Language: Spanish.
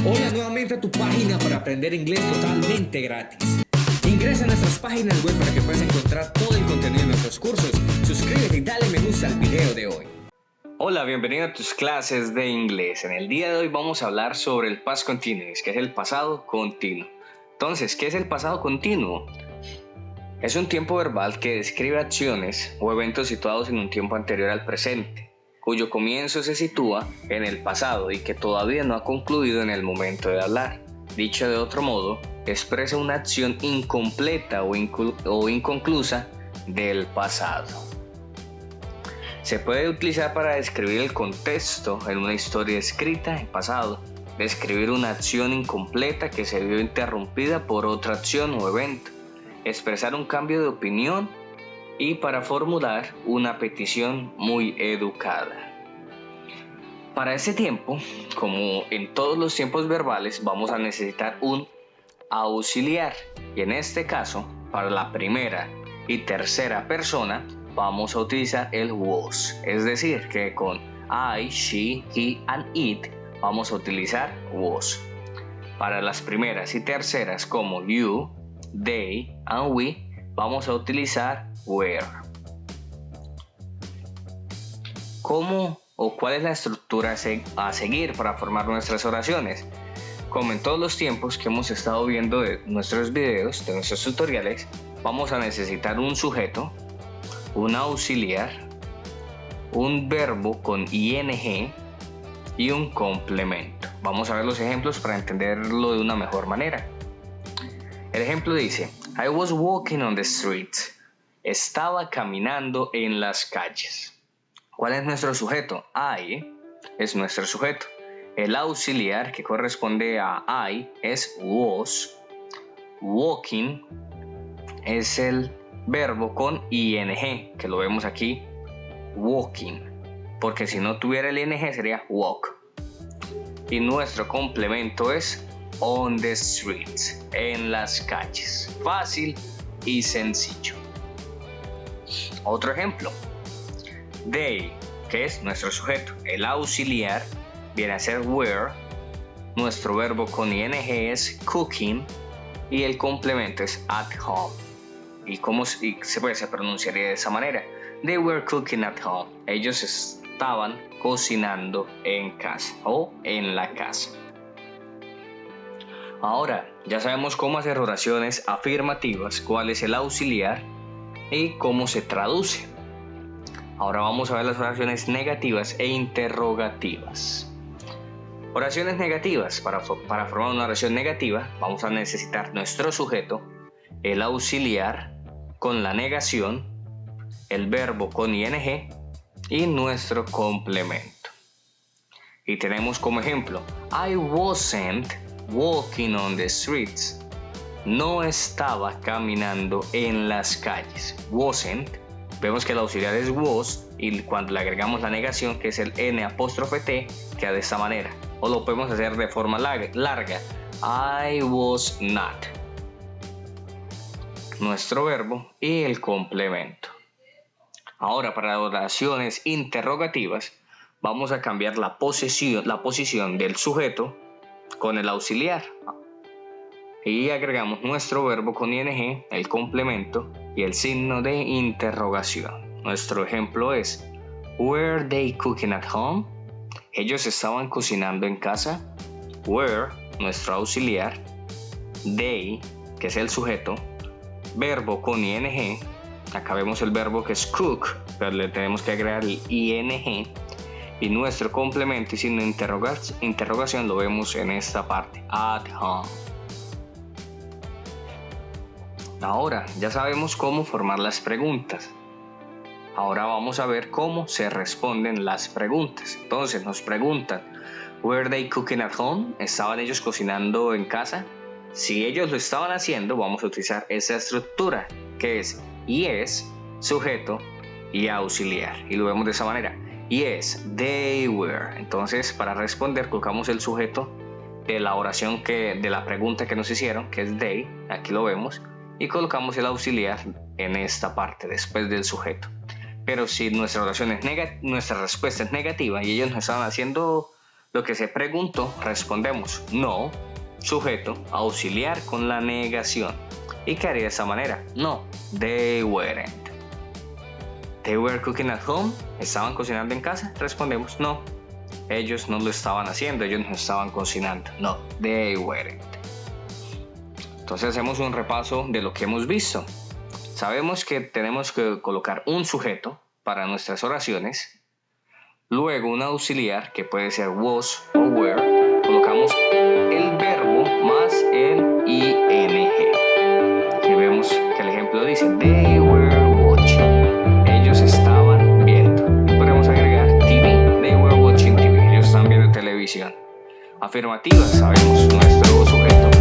Hola nuevamente a tu página para aprender inglés totalmente gratis. Ingresa a nuestras páginas web para que puedas encontrar todo el contenido de nuestros cursos. Suscríbete y dale me gusta al video de hoy. Hola, bienvenido a tus clases de inglés. En el día de hoy vamos a hablar sobre el past continuous, que es el pasado continuo. Entonces, ¿qué es el pasado continuo? Es un tiempo verbal que describe acciones o eventos situados en un tiempo anterior al presente, cuyo comienzo se sitúa en el pasado y que todavía no ha concluido en el momento de hablar. Dicho de otro modo, expresa una acción incompleta o inconclusa del pasado. Se puede utilizar para describir el contexto en una historia escrita en pasado, describir una acción incompleta que se vio interrumpida por otra acción o evento, expresar un cambio de opinión y para formular una petición muy educada. Para ese tiempo, como en todos los tiempos verbales, vamos a necesitar un auxiliar y en este caso, para la primera y tercera persona, vamos a utilizar el was, es decir, que con I, she, he and it vamos a utilizar was. Para las primeras y terceras como you, they and we vamos a utilizar were. ¿Cómo o cuál es la estructura a seguir para formar nuestras oraciones? Como en todos los tiempos que hemos estado viendo de nuestros videos, de nuestros tutoriales, vamos a necesitar un sujeto, un auxiliar, un verbo con ing y un complemento. Vamos a ver los ejemplos para entenderlo de una mejor manera. El ejemplo dice: I was walking on the street. Estaba caminando en las calles. ¿Cuál es nuestro sujeto? I es nuestro sujeto. El auxiliar que corresponde a I es was. Walking es el verbo con ing, que lo vemos aquí, walking, porque si no tuviera el ing sería walk. Y nuestro complemento es on the streets, en las calles. Fácil y sencillo. Otro ejemplo. They, que es nuestro sujeto. El auxiliar viene a ser were. Nuestro verbo con ing es cooking. Y el complemento es at home. ¿Y cómo se pronunciaría de esa manera? They were cooking at home. Ellos estaban cocinando en casa o en la casa. Ahora, ya sabemos cómo hacer oraciones afirmativas, cuál es el auxiliar y cómo se traduce. Ahora vamos a ver las oraciones negativas e interrogativas. Oraciones negativas. Para formar una oración negativa vamos a necesitar nuestro sujeto, el auxiliar con la negación, el verbo con ing y nuestro complemento. Y tenemos como ejemplo: I wasn't walking on the streets. No estaba caminando en las calles. Wasn't. Vemos que el auxiliar es was y cuando le agregamos la negación, que es el n''t, queda de esta manera. O lo podemos hacer de forma larga. I was not. Nuestro verbo y el complemento. Ahora, para oraciones interrogativas, vamos a cambiar la posición del sujeto con el auxiliar. Y agregamos nuestro verbo con ing, el complemento y el signo de interrogación. Nuestro ejemplo es: Were they cooking at home? Ellos estaban cocinando en casa. Were, nuestro auxiliar. They, que es el sujeto. Verbo con ing. Acá vemos el verbo que es cook, pero le tenemos que agregar el ing. Y nuestro complemento y signo de interrogación lo vemos en esta parte: at home. Ahora ya sabemos cómo formar las preguntas. Ahora vamos a ver cómo se responden las preguntas. Entonces nos preguntan: ¿Were they cooking at home? ¿Estaban ellos cocinando en casa? Si ellos lo estaban haciendo, vamos a utilizar esa estructura que es yes, sujeto y auxiliar. Y lo vemos de esa manera: Yes, they were. Entonces, para responder, colocamos el sujeto de la oración de la pregunta que nos hicieron, que es they. Aquí lo vemos. Y colocamos el auxiliar en esta parte, después del sujeto. Pero si nuestra oración nuestra respuesta es negativa y ellos nos estaban haciendo Lo que se preguntó, respondemos no, sujeto, auxiliar con la negación. ¿Y qué haría de esta manera? No, they weren't. They were cooking at home. ¿Estaban cocinando en casa? Respondemos no. Ellos no lo estaban haciendo, ellos no estaban cocinando. No, they weren't. Entonces hacemos un repaso de lo que hemos visto. Sabemos que tenemos que colocar un sujeto para nuestras oraciones. Luego un auxiliar, que puede ser was o were. Colocamos el verbo más el ing. Aquí vemos que el ejemplo dice they were watching. Ellos estaban viendo. Podemos agregar TV. They were watching TV. Ellos estaban viendo televisión. Afirmativas, sabemos, nuestro sujeto